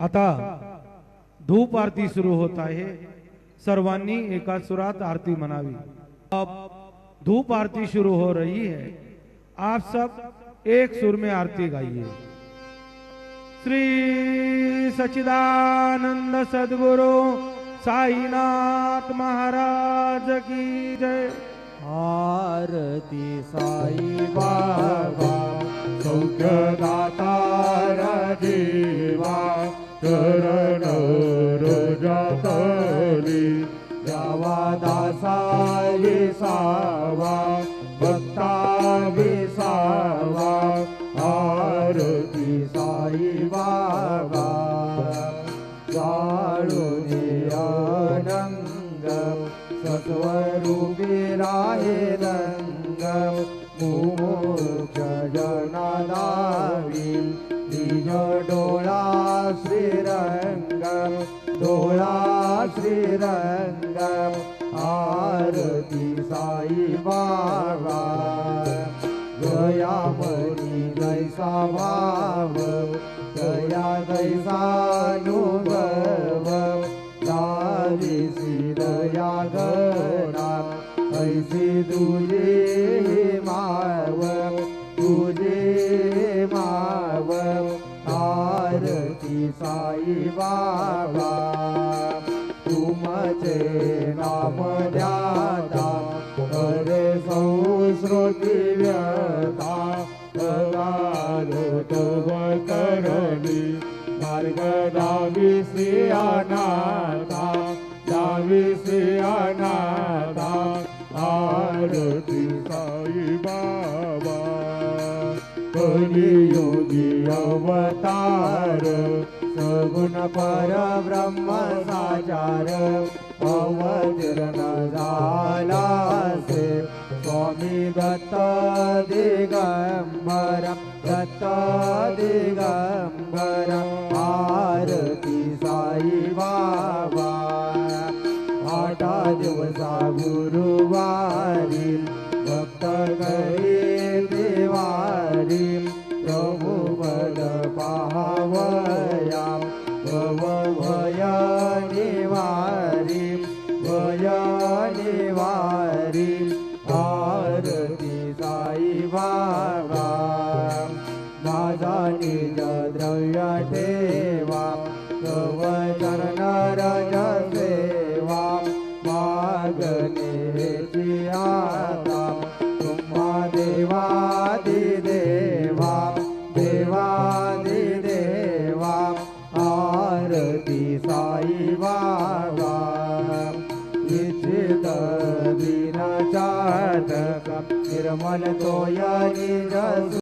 आता धूप आरती सुरू होत आहे। सर्वांनी एका सुरात आरती मनावी। अब धूप आरती शुरू हो रही है। आप सब एक सुर में आरती गाइए। श्री सच्चिदानंद सद्गुरु साईनाथ महाराज की जय। आरती साई बाबा सौख्यदाता देवा चरण रजतली द्यावा दासा विसावा भक्ता विसावा। आरती साई बाबा जाळूनी अनंग सत्वरूपी राहे रंग मुमुक्ष जनादावी निज डोळा श्रीरंग डोळा श्रीरंग। आरती साई बाबा गयामणी जैसा भाव गया दैसानुभव दावी सिरया गणा ऐसी तुझे माव तुझे माव। आरती साई बाबा तुमचे नाम ध्याता करे संस्कृती व्यथा तव करणी मार्ग दावी श्रियानाथा दावी श्रियानाथा। आरती साई बाबा कलियुगी अवतार सगुण पर ब्रह्म साचार अवतीर्ण झाला से स्वामी दत्त दिगंबर दत्त दिगंबर। आरती साई बाबा आठा दिवसा गुरुवारी भक्त घरी देवारी प्रभु पद पावया भव भय निवारी भय निवारी। आरती साई बाबा माझा निज द्रव्य ठेवा तव चरण रज सेवा मागणेची आता तुम्हा देवादिदेवा देवादिदेवा। आरती साई बाबा इच्छित दिन चाटक निर्मल तोय निज